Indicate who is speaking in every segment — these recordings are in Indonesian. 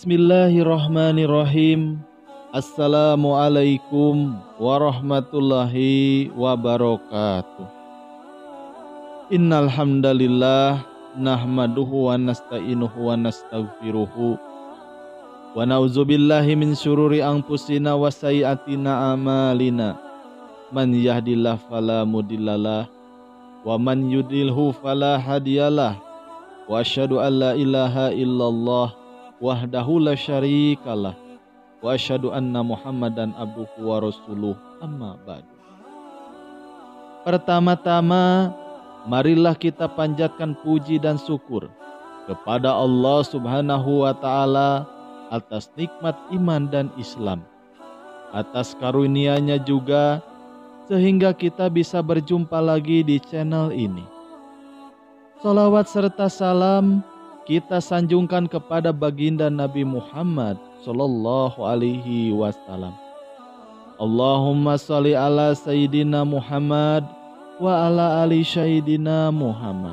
Speaker 1: Bismillahirrahmanirrahim. Assalamualaikum warahmatullahi wabarakatuh. Innal hamdalillah nahmaduhu wa nasta'inuhu wa nastaghfiruhu wa na'udzubillahi min syururi anfusina wa sayyiatina a'malina. Man yahdihillahu fala mudhillalah wa man yudlilhu fala hadiyalah. Wa asyhadu an la ilaha illallah wahdahu la syarikalah wa asyhadu anna Muhammadan abduhu wa rasuluh, amma ba'du. Pertama-tama, marilah kita panjatkan puji dan syukur kepada Allah Subhanahu wa taala atas nikmat iman dan Islam, atas karunia-Nya juga sehingga kita bisa berjumpa lagi di channel ini. Salawat serta salam kita sanjungkan kepada baginda Nabi Muhammad sallallahu alaihi wasallam. Allahumma sholli ala sayyidina Muhammad wa ala ali sayyidina Muhammad.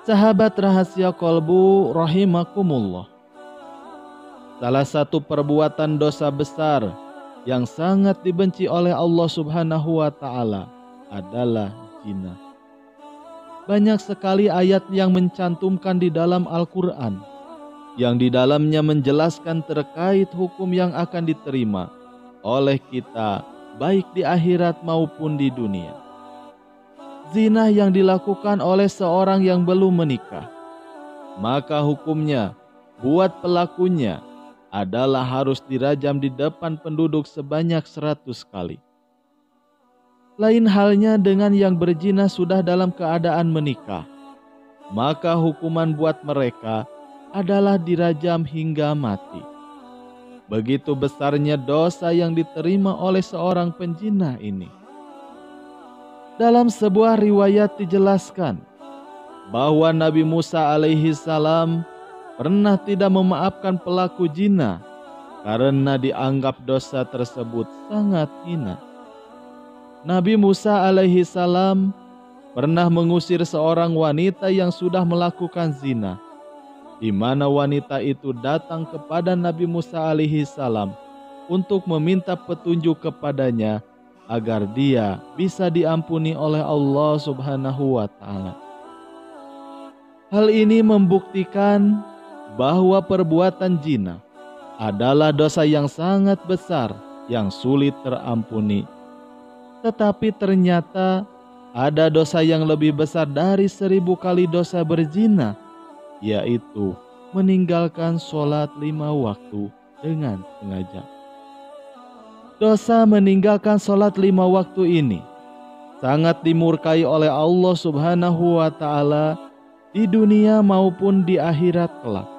Speaker 1: Sahabat rahasia kolbu rahimakumullah. Salah satu perbuatan dosa besar yang sangat dibenci oleh Allah Subhanahu wa taala adalah zina. Banyak sekali ayat yang mencantumkan di dalam Al-Quran, yang di dalamnya menjelaskan terkait hukum yang akan diterima oleh kita, baik di akhirat maupun di dunia. Zina yang dilakukan oleh seorang yang belum menikah, maka hukumnya buat pelakunya adalah harus dirajam di depan penduduk sebanyak 100 kali. Lain halnya dengan yang berzina sudah dalam keadaan menikah, maka hukuman buat mereka adalah dirajam hingga mati. Begitu besarnya dosa yang diterima oleh seorang penzina ini. Dalam sebuah riwayat dijelaskan bahwa Nabi Musa alaihi salam pernah tidak memaafkan pelaku zina karena dianggap dosa tersebut sangat hina. Nabi Musa alaihi salam pernah mengusir seorang wanita yang sudah melakukan zina, di mana wanita itu datang kepada Nabi Musa alaihi salam untuk meminta petunjuk kepadanya agar dia bisa diampuni oleh Allah Subhanahu wa taala. Hal ini membuktikan bahwa perbuatan zina adalah dosa yang sangat besar yang sulit terampuni. Tetapi ternyata ada dosa yang lebih besar dari 1000 kali dosa berzina, yaitu meninggalkan sholat 5 waktu dengan sengaja. Dosa meninggalkan sholat 5 waktu ini sangat dimurkai oleh Allah Subhanahu wa taala di dunia maupun di akhirat kelak.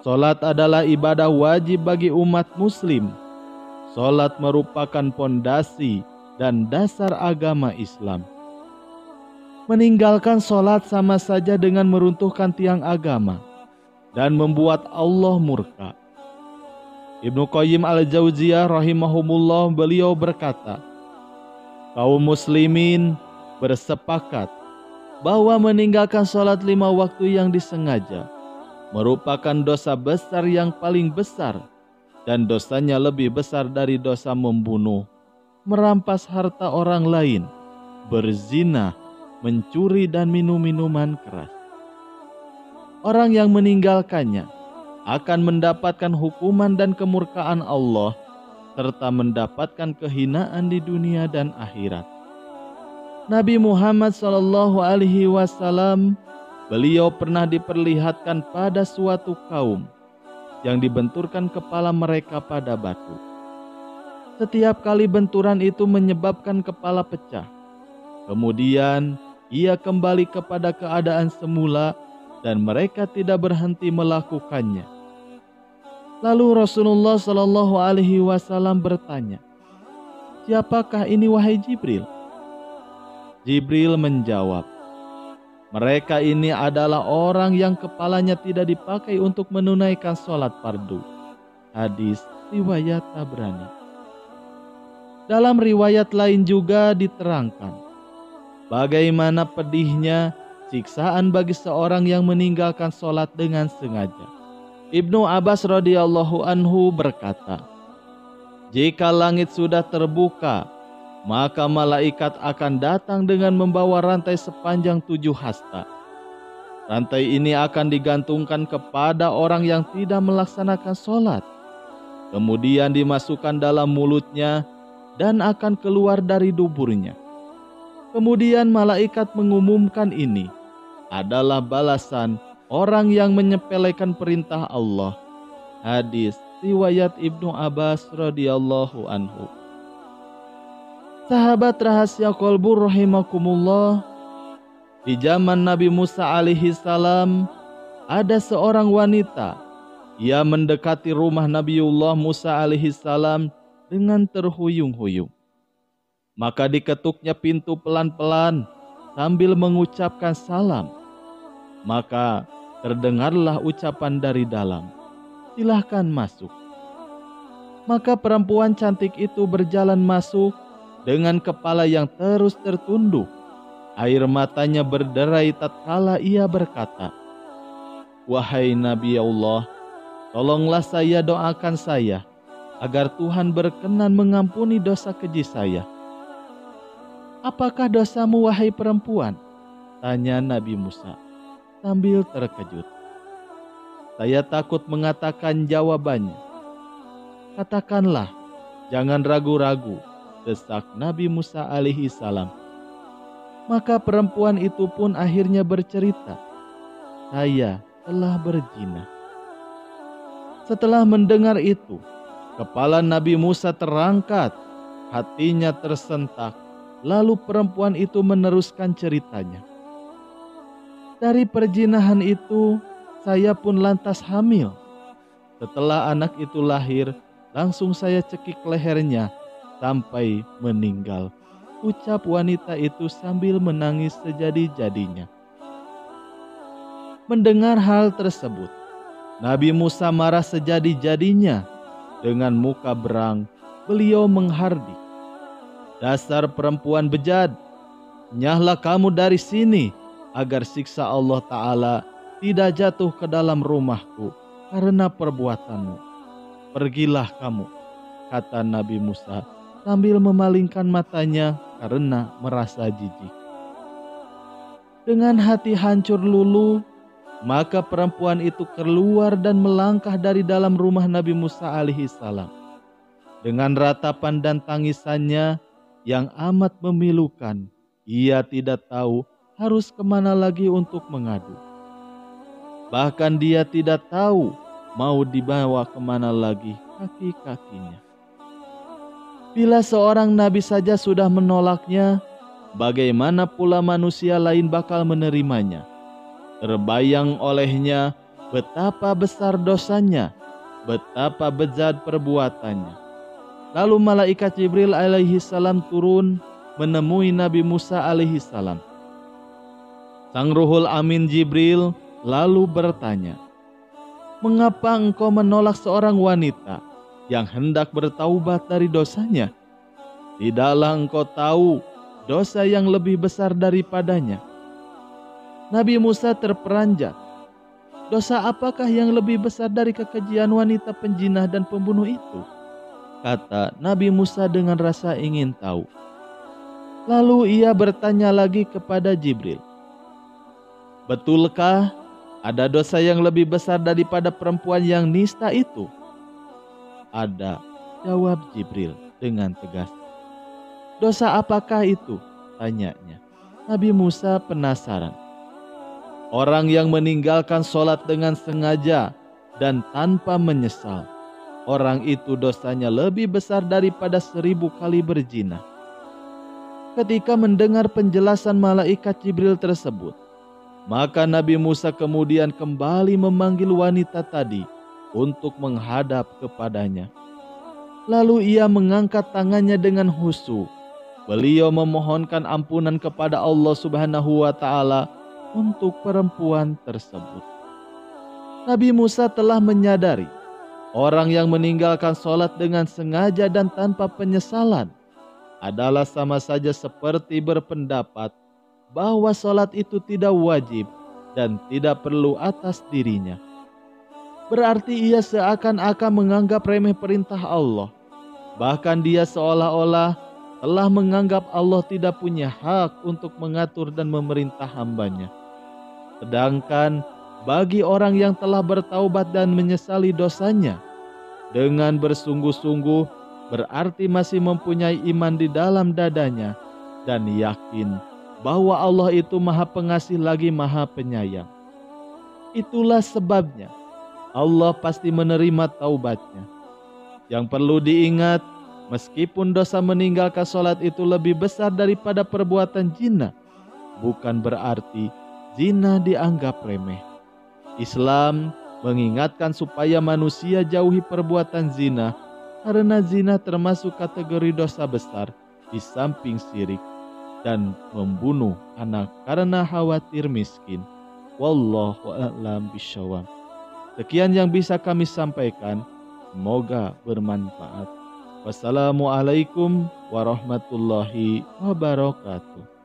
Speaker 1: Sholat adalah ibadah wajib bagi umat muslim. Sholat merupakan pondasi dan dasar agama Islam. Meninggalkan sholat sama saja dengan meruntuhkan tiang agama dan membuat Allah murka. Ibnu Qayyim al-Jauziyah rahimahumullah, beliau berkata, kaum muslimin bersepakat bahwa meninggalkan sholat 5 waktu yang disengaja merupakan dosa besar yang paling besar, dan dosanya lebih besar dari dosa membunuh, merampas harta orang lain, berzina, mencuri, dan minum minuman keras. Orang yang meninggalkannya akan mendapatkan hukuman dan kemurkaan Allah, serta mendapatkan kehinaan di dunia dan akhirat. Nabi Muhammad SAW, beliau pernah diperlihatkan pada suatu kaum yang dibenturkan kepala mereka pada batu. Setiap kali benturan itu menyebabkan kepala pecah. Kemudian ia kembali kepada keadaan semula dan mereka tidak berhenti melakukannya. Lalu Rasulullah SAW bertanya, "Siapakah ini wahai Jibril?" Jibril menjawab, "Mereka ini adalah orang yang kepalanya tidak dipakai untuk menunaikan sholat fardu." Hadis riwayat Tabrani. Dalam riwayat lain juga diterangkan bagaimana pedihnya siksaan bagi seorang yang meninggalkan sholat dengan sengaja. Ibnu Abbas radhiyallahu anhu berkata, "Jika langit sudah terbuka, maka malaikat akan datang dengan membawa rantai sepanjang 7 hasta. Rantai ini akan digantungkan kepada orang yang tidak melaksanakan sholat. Kemudian dimasukkan dalam mulutnya dan akan keluar dari duburnya. Kemudian malaikat mengumumkan ini adalah balasan orang yang menyepelekan perintah Allah." Hadis riwayat Ibnu Abbas radhiyallahu anhu. Sahabat rahasia kolbu rahimakumullah, di zaman Nabi Musa alaihi salam ada seorang wanita. Ia mendekati rumah Nabiullah Musa alaihi salam dengan terhuyung-huyung. Maka diketuknya pintu pelan-pelan sambil mengucapkan salam. Maka terdengarlah ucapan dari dalam, "Silahkan masuk." Maka perempuan cantik itu berjalan masuk dengan kepala yang terus tertunduk. Air matanya berderai tatkala ia berkata, "Wahai Nabi Allah, tolonglah saya, doakan saya agar Tuhan berkenan mengampuni dosa keji saya." "Apakah dosamu, wahai perempuan?" tanya Nabi Musa sambil terkejut. "Saya takut mengatakan jawabannya." "Katakanlah, jangan ragu-ragu," desak Nabi Musa alaihi salam. Maka perempuan itu pun akhirnya bercerita, "Saya telah berzina." Setelah mendengar itu, kepala Nabi Musa terangkat, hatinya tersentak. Lalu perempuan itu meneruskan ceritanya. "Dari perzinahan itu, saya pun lantas hamil. Setelah anak itu lahir, langsung saya cekik lehernya sampai meninggal," ucap wanita itu sambil menangis sejadi-jadinya. Mendengar hal tersebut, Nabi Musa marah sejadi-jadinya. Dengan muka berang, beliau menghardik, "Dasar perempuan bejat, nyahlah kamu dari sini agar siksa Allah Ta'ala tidak jatuh ke dalam rumahku karena perbuatanmu. Pergilah kamu," kata Nabi Musa sambil memalingkan matanya karena merasa jijik. Dengan hati hancur luluh, maka perempuan itu keluar dan melangkah dari dalam rumah Nabi Musa alaihi salam. Dengan ratapan dan tangisannya yang amat memilukan, ia tidak tahu harus kemana lagi untuk mengadu. Bahkan dia tidak tahu mau dibawa kemana lagi kaki-kakinya. Bila seorang nabi saja sudah menolaknya, bagaimana pula manusia lain bakal menerimanya? Terbayang olehnya betapa besar dosanya, betapa bejat perbuatannya. Lalu malaikat Jibril alaihi salam turun menemui Nabi Musa alaihi salam. Sang Ruhul Amin Jibril lalu bertanya, "Mengapa engkau menolak seorang wanita yang hendak bertaubat dari dosanya? Tidaklah engkau tahu dosa yang lebih besar daripadanya?" Nabi Musa terperanjat. "Dosa apakah yang lebih besar dari kekejian wanita penjinah dan pembunuh itu?" kata Nabi Musa dengan rasa ingin tahu. Lalu ia bertanya lagi kepada Jibril, "Betulkah ada dosa yang lebih besar daripada perempuan yang nista itu?" "Ada," jawab Jibril dengan tegas. "Dosa apakah itu?" tanyanya. Nabi Musa penasaran. "Orang yang meninggalkan sholat dengan sengaja dan tanpa menyesal, orang itu dosanya lebih besar daripada 1000 kali berzina." Ketika mendengar penjelasan malaikat Jibril tersebut, maka Nabi Musa kemudian kembali memanggil wanita tadi untuk menghadap kepadanya. Lalu ia mengangkat tangannya dengan khusyuk. Beliau memohonkan ampunan kepada Allah Subhanahu wa Ta'ala untuk perempuan tersebut. Nabi Musa telah menyadari orang yang meninggalkan sholat dengan sengaja dan tanpa penyesalan adalah sama saja seperti berpendapat bahwa sholat itu tidak wajib dan tidak perlu atas dirinya. berarti ia seakan-akan menganggap remeh perintah Allah. Bahkan dia seolah-olah telah menganggap Allah tidak punya hak untuk mengatur dan memerintah hambanya. Sedangkan bagi orang yang telah bertaubat dan menyesali dosanya dengan bersungguh-sungguh, berarti masih mempunyai iman di dalam dadanya dan yakin bahwa Allah itu Maha Pengasih lagi Maha Penyayang. Itulah sebabnya Allah pasti menerima taubatnya. Yang perlu diingat, meskipun dosa meninggalkan sholat itu lebih besar daripada perbuatan zina, bukan berarti zina dianggap remeh. Islam mengingatkan supaya manusia jauhi perbuatan zina, karena zina termasuk kategori dosa besar di samping syirik dan membunuh anak karena khawatir miskin. Wallahu a'lam bishawab. Sekian yang bisa kami sampaikan, semoga bermanfaat. Wassalamualaikum warahmatullahi wabarakatuh.